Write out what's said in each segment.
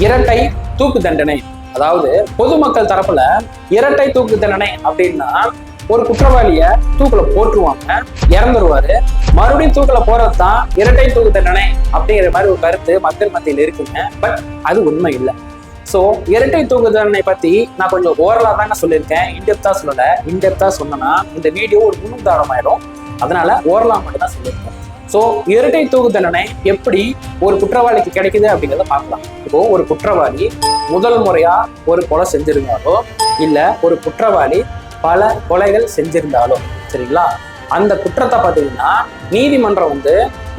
இரட்டை தூக்கு தண்டனை. அதாவது பொதுமக்கள் தரப்புல இரட்டை தூக்கு தண்டனை அப்படின்னா ஒரு குற்றவாளிய தூக்குல போட்டுருவாங்க, இறந்துருவாரு, மறுபடியும் தூக்குல போறது தான் இரட்டை தூக்கு தண்டனை அப்படிங்கிற மாதிரி ஒரு கருத்து மக்கள் மத்தியில் இருக்குங்க. பட் அது உண்மை இல்லை. ஸோ இரட்டை தூக்கு தண்டனை பத்தி நான் கொஞ்சம் ஓரலா தாங்க சொல்லியிருக்கேன், இன்டெப்தா சொல்லல. இன்டெப்தா சொன்னா இந்த வீடியோ ஒரு முன்னுதாரணமாயிடும், அதனால ஓரலா மட்டும் தான் சொல்லியிருக்கேன். ஸோ இரட்டை தூக்கு தண்டனை எப்படி ஒரு குற்றவாளிக்கு கிடைக்குது அப்படிங்கிறத பார்க்கலாம். இப்போ ஒரு குற்றவாளி முதல் முறையா ஒரு கொலை செஞ்சிருந்தாலோ இல்ல ஒரு குற்றவாளி பல கொலைகள் செஞ்சிருந்தாலோ சரிங்களா, அந்த குற்றத்தை பார்த்தீங்கன்னா நீதிமன்றம் வந்து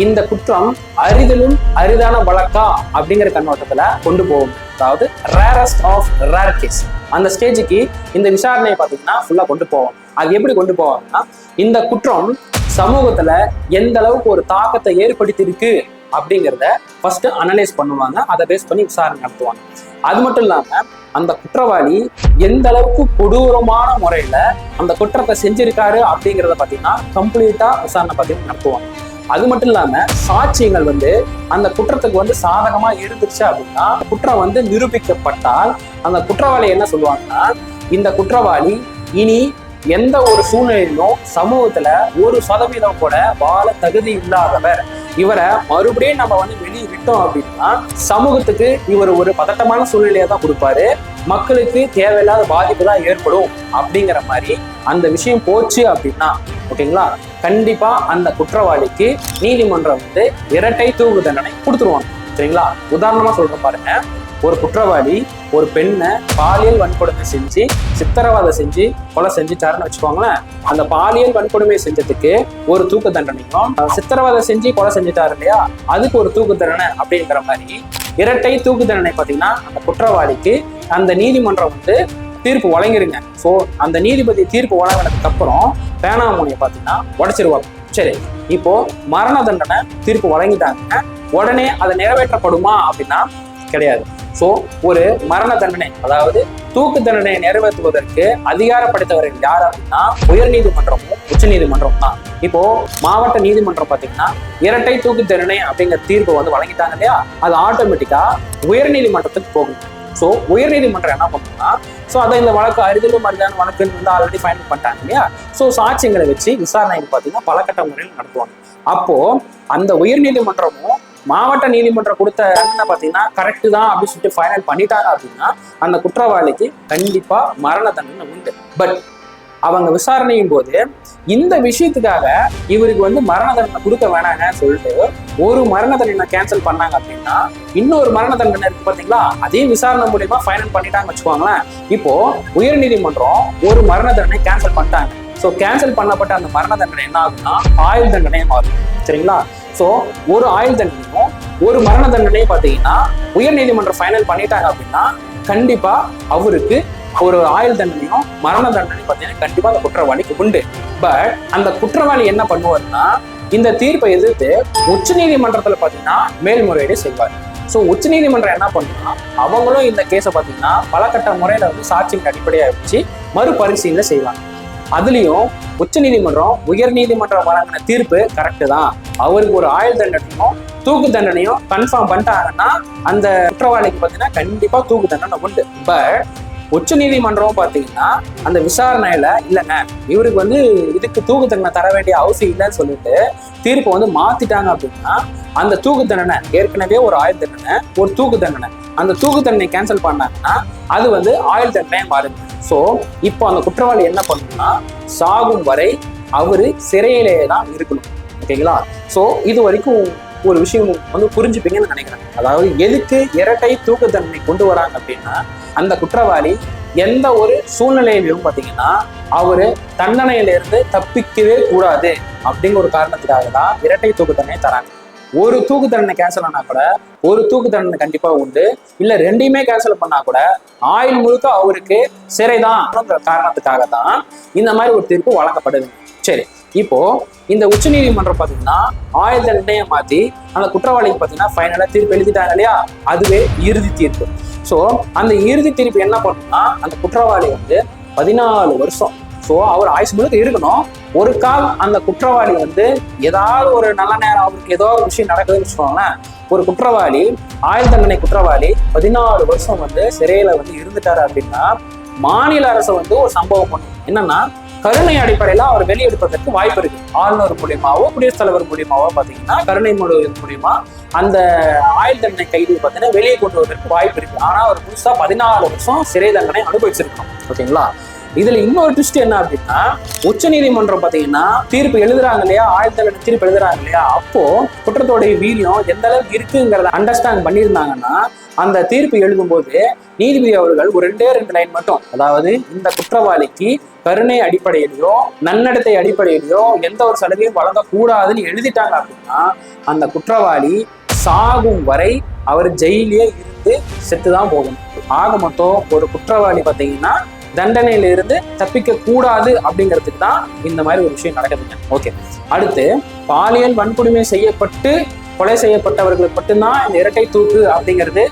இந்த குற்றம் அரிதிலும் அரிதான வழக்கா அப்படிங்கிற கண்ணோட்டத்துல கொண்டு போகும். அதாவது ரேரஸ்ட் ஆஃப் ரேர் கேஸ் அந்த ஸ்டேஜுக்கு இந்த விசாரணையை பார்த்தீங்கன்னா ஃபுல்லா கொண்டு போவோம். அது எப்படி கொண்டு போவாங்கன்னா, இந்த குற்றம் சமூகத்துல எந்த அளவுக்கு ஒரு தாக்கத்தை ஏற்படுத்தி இருக்கு அப்படிங்கிறத ஃபர்ஸ்ட் அனலைஸ் பண்ணுவாங்க, அதை பேஸ் பண்ணி விசாரணை நடத்துவாங்க. அது மட்டும் இல்லாம அந்த குற்றவாளி எந்த அளவுக்கு கொடூரமான முறையில அந்த குற்றத்தை செஞ்சிருக்காரு அப்படிங்கிறத பார்த்தீங்கன்னா கம்ப்ளீட்டா விசாரணை பார்த்தீங்கன்னா நடத்துவாங்க. அது மட்டும் இல்லாம சாட்சியங்கள் வந்து அந்த குற்றத்துக்கு வந்து சாதகமா இருந்துச்சு அப்படின்னா, குற்றம் வந்து நிரூபிக்கப்பட்டால் அந்த குற்றவாளி என்ன சொல்லுவாங்கன்னா, இந்த குற்றவாளி இனி எந்த ஒரு சூழ்நிலையிலும் சமூகத்துல 1% கூட வாழ தகுதி இல்லாதவர், இவரை மறுபடியும் நம்ம வந்து வெளியே விட்டோம் அப்படின்னா சமூகத்துக்கு இவர் ஒரு பதட்டமான சூழ்நிலையை தான் கொடுப்பாரு, மக்களுக்கு தேவையில்லாத பாதிப்பு தான் ஏற்படும் அப்படிங்கிற மாதிரி அந்த விஷயம் போச்சு அப்படின்னா ஓகேங்களா, கண்டிப்பா அந்த குற்றவாளிக்கு நீதிமன்றம் வந்து இரட்டை தூக்கு தண்டனை கொடுத்துருவாங்க சரிங்களா. உதாரணமா சொல்ற பாருங்க, ஒரு குற்றவாளி ஒரு பெண்ணை பாலியல் வன்கொடுமை செஞ்சு சித்திரவதை செஞ்சு கொலை செஞ்சுட்டாருன்னு வச்சுக்கோங்களேன், அந்த பாலியல் வன்கொடுமை செஞ்சதுக்கு ஒரு தூக்கு தண்டனையும், சித்திரவதை செஞ்சு கொலை செஞ்சுட்டாரு இல்லையா அதுக்கு ஒரு தூக்கு தண்டனை அப்படிங்கிற மாதிரி இரட்டை தூக்கு தண்டனை பார்த்தீங்கன்னா அந்த குற்றவாளிக்கு அந்த நீதிமன்றம் வந்து தீர்ப்பு வழங்கிருங்க. ஸோ அந்த நீதிபதி தீர்ப்பு வழங்கினதுக்கு அப்புறம் பேனாமூனியை பார்த்தீங்கன்னா உடைச்சிருவாங்க. சரி, இப்போ மரண தண்டனை தீர்ப்பு வழங்கிட்டாங்க, உடனே அதை நிறைவேற்றப்படுமா அப்படின்னா கிடையாது. ஸோ ஒரு மரண தண்டனை அதாவது தூக்கு தண்டனையை நிறைவேற்றுவதற்கு அதிகாரப்படுத்தவர்கள் யார் அப்படின்னா உயர் நீதிமன்றமும் உச்ச நீதிமன்றம் தான். இப்போ மாவட்ட நீதிமன்றம் பார்த்தீங்கன்னா இரட்டை தூக்கு தண்டனை அப்படிங்கிற தீர்ப்பு வந்து வழங்கிட்டாங்க இல்லையா, அது ஆட்டோமேட்டிக்கா உயர் நீதிமன்றத்துக்கு போகும். ஸோ உயர் நீதிமன்றம் என்ன பண்ணுன்னா, ஸோ அதை இந்த வழக்கு அரிதிலும் அரிதான வழக்குன்னு வந்து ஆல்ரெடி ஃபைனல் பண்ணிட்டாங்க இல்லையா, ஸோ சாட்சியங்களை வச்சு விசாரணைகள் பார்த்தீங்கன்னா பலகட்ட முறையில் நடத்துவாங்க. அப்போ அந்த உயர் நீதிமன்றமும் மாவட்ட நீதிமன்றம் கொடுத்த தண்டனை பார்த்தீங்கன்னா கரெக்டு தான் அப்படின்னு சொல்லிட்டு ஃபைனல் பண்ணிட்டாங்க அப்படின்னா அந்த குற்றவாளிக்கு கண்டிப்பா மரண தண்டனை உண்டு. பட் அவங்க விசாரணையும் போது இந்த விஷயத்துக்காக இவருக்கு வந்து மரண தண்டனை கொடுக்க வேணாங்கன்னு சொல்லிட்டு ஒரு மரண தண்டனை கேன்சல் பண்ணாங்க அப்படின்னா இன்னொரு மரண தண்டனை இருக்கு பார்த்தீங்களா, அதையும் விசாரணை மூலியமா ஃபைனல் பண்ணிட்டாங்க வச்சுக்கோங்களேன். இப்போ உயர் நீதிமன்றம் ஒரு மரண தண்டனை கேன்சல் பண்ணிட்டாங்க. ஸோ கேன்சல் பண்ணப்பட்ட அந்த மரண தண்டனை என்ன ஆகுதுன்னா ஆயுள் தண்டனையும் மாறும் சரிங்களா. ஸோ ஒரு ஆயுள் தண்டனையும் ஒரு மரண தண்டனையும் பார்த்தீங்கன்னா உயர் நீதிமன்றம் ஃபைனல் பண்ணிட்டாங்க அப்படின்னா கண்டிப்பா அவருக்கு ஒரு ஆயுள் தண்டனையும் மரண தண்டனையும் பார்த்தீங்கன்னா கண்டிப்பா அந்த குற்றவாளிக்கு உண்டு. பட் அந்த குற்றவாளி என்ன பண்ணுவாருன்னா இந்த தீர்ப்பை எதிர்த்து உச்ச நீதிமன்றத்துல பார்த்தீங்கன்னா மேல்முறையீடு செய்வார். ஸோ உச்ச நீதிமன்றம் என்ன பண்ணுன்னா அவங்களும் இந்த கேஸை பார்த்தீங்கன்னா பலகட்ட முறையில வந்து சாட்சியின் அடிப்படையாக வச்சு மறுபரிசீலனை செய்வாங்க. அதுலயும் உச்ச நீதிமன்றம் உயர் நீதிமன்றம் வழங்கின தீர்ப்பு கரெக்டு தான், அவருக்கு ஒரு ஆயுள் தண்டனையும் தூக்கு தண்டனையும் கன்ஃபார்ம் பண்ணிட்டாங்கன்னா அந்த குற்றவாளிக்கு பார்த்தீங்கன்னா கண்டிப்பா தூக்கு தண்டனை உண்டு. பட் உச்ச நீதிமன்றம் பார்த்தீங்கன்னா அந்த விசாரணையில இல்லைங்க இவருக்கு வந்து இதுக்கு தூக்கு தண்டனை தர வேண்டிய அவசியம் இல்லைன்னு சொல்லிட்டு தீர்ப்பை வந்து மாத்திட்டாங்க அப்படின்னா அந்த தூக்கு தண்டனை ஏற்கனவே ஒரு ஆயுள் தண்டனை ஒரு தூக்கு தண்டனை, அந்த தூக்கு தண்டனை கேன்சல் பண்ணாங்கன்னா அது வந்து ஆயுள் தண்டனையே மாறுது. ஸோ இப்போ அந்த குற்றவாளி என்ன பண்ணணும்னா சாகும் வரை அவரு சிறையிலேயே தான் இருக்கணும் ஓகேங்களா. ஸோ இது வரைக்கும் ஒரு விஷயம் வந்து புரிஞ்சுப்பீங்கன்னு நினைக்கிறேன். அதாவது எதுக்கு இரட்டை தூக்கு தண்டனை கொண்டு வராங்க அப்படின்னா அந்த குற்றவாளி எந்த ஒரு சூழ்நிலையிலும் பார்த்தீங்கன்னா அவரு தண்டனையிலிருந்து தப்பிக்கவே கூடாது அப்படிங்கிற ஒரு காரணத்துக்காக தான் இரட்டை தூக்கு தண்டனை தராங்க. ஒரு தூக்கு தண்டனை கேன்சல் ஆனா கூட ஒரு தூக்கு தண்டனை கண்டிப்பா உண்டு, இல்ல ரெண்டையுமே கேன்சல் பண்ணா கூட ஆயுள் முழுக்க அவருக்கு சிறைதான் காரணத்துக்காக தான் இந்த மாதிரி ஒரு தீர்ப்பு வழங்கப்படுது. சரி, இப்போ இந்த உச்ச நீதிமன்றம் பார்த்தீங்கன்னா ஆயுள் தண்டனையை மாத்தி அந்த குற்றவாளிக்கு பார்த்தீங்கன்னா ஃபைனலா தீர்ப்பு எழுதிட்டாங்க இல்லையா, அதுவே இறுதி தீர்ப்பு. ஸோ அந்த இறுதி தீர்ப்பு என்ன பண்ணணும்னா அந்த குற்றவாளி வந்து 14 வருஷம், ஸோ அவர் ஆயுசு முழுக்க இருக்கணும். ஒரு கால் அந்த குற்றவாளி வந்து ஏதாவது ஒரு நல்ல நேரம் அவருக்கு ஏதோ ஒரு விஷயம் நடக்குதுன்னு வச்சுக்கோங்களேன், ஒரு குற்றவாளி, ஆயுள் தண்டனை குற்றவாளி 14 வருஷம் சிறையில இருந்துட்டாரு அப்படின்னா மாநில அரசு ஒரு சம்பவம் பண்ணும். என்னன்னா, கருணை அடிப்படையில அவர் வெளியெடுப்பதற்கு வாய்ப்பு இருக்கு. ஆளுநர் மூலியமாவோ குடியரசுத் தலைவர் மூலியமாவோ பாத்தீங்கன்னா கருணை மனு மூலியமா அந்த ஆயுள் தண்டனை கைது வெளியே கொண்டு வருவதற்கு வாய்ப்பு இருக்கு. ஆனா அவர் புதுசா 14 வருஷம் சிறை தண்டனை அனுபவிச்சிருக்கணும். ஓகேங்களா? இதுல இன்னொரு ட்விஸ்ட் என்ன அப்படின்னா, உச்ச நீதிமன்றம் பாத்தீங்கன்னா தீர்ப்பு எழுதுறாங்க இல்லையா, ஆயுள் தண்டனை தீர்ப்பு எழுதுறாங்க இல்லையா, அப்போ குற்றத்தோடைய வீரியம் எந்த அளவுக்கு இருக்குங்கிறத அண்டர்ஸ்டாண்ட் பண்ணியிருந்தாங்கன்னா அந்த தீர்ப்பு எழுதும் போது நீதிபதி அவர்கள் ஒரு 2 லைன் மட்டும், அதாவது இந்த குற்றவாளிக்கு கருணை அடிப்படையிலையோ நன்னடத்தை அடிப்படையிலையோ எந்த ஒரு சலுகையும் வழங்கக்கூடாதுன்னு எழுதிட்டாங்க அப்படின்னா அந்த குற்றவாளி சாகும் வரை அவர் ஜெயிலே இருந்து செத்துதான் போகணும். ஆக மொத்தம் ஒரு குற்றவாளி பார்த்தீங்கன்னா தண்டனையில இருந்து தப்பிக்க கூடாது அப்படிங்கிறதுக்கு தான் இந்த மாதிரி ஒரு விஷயம் நடக்குதுங்க. ஓகே, அடுத்து பாலியல் வன்கொடுமை செய்யப்பட்டு கொலை செய்யப்பட்டவர்களுக்கு மட்டும்தான் இந்த இரட்டை தூக்கு அப்படிங்கிறது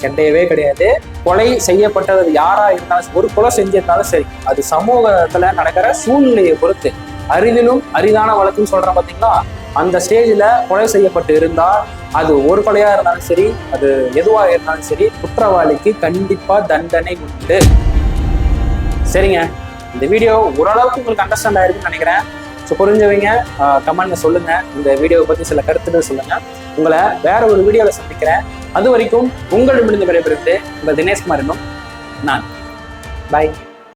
கிடையவே கிடையாது. கொலை செய்யப்பட்டது யாரா இருந்தாலும், ஒரு கொலை செஞ்சிருந்தாலும் சரி, அது சமூகத்துல நடக்கிற சூழ்நிலையை பொறுத்து அரிதிலும் அரிதான வழக்குன்னு சொல்றேன் பாத்தீங்களா, அந்த ஸ்டேஜ்ல கொலை செய்யப்பட்டு இருந்தால் அது ஒரு கொலையா இருந்தாலும் சரி, அது எதுவா இருந்தாலும் சரி, குற்றவாளிக்கு கண்டிப்பா தண்டனை உண்டு. சரிங்க, இந்த வீடியோ ஓரளவுக்கு உங்களுக்கு அண்டர்ஸ்டாண்ட் ஆயிருக்குன்னு நினைக்கிறேன். ஸோ புரிஞ்சவங்க கமெண்ட்ல சொல்லுங்க, இந்த வீடியோவை பத்தி சில கருத்துக்கள் சொல்லுங்க. உங்களை வேற ஒரு வீடியோவில் சந்திக்கிறேன். அது வரைக்கும் உங்களிடமிருந்து விடைபெறுவது உங்கள் தினேஷ்குமார். இன்னும் நான் பாய்.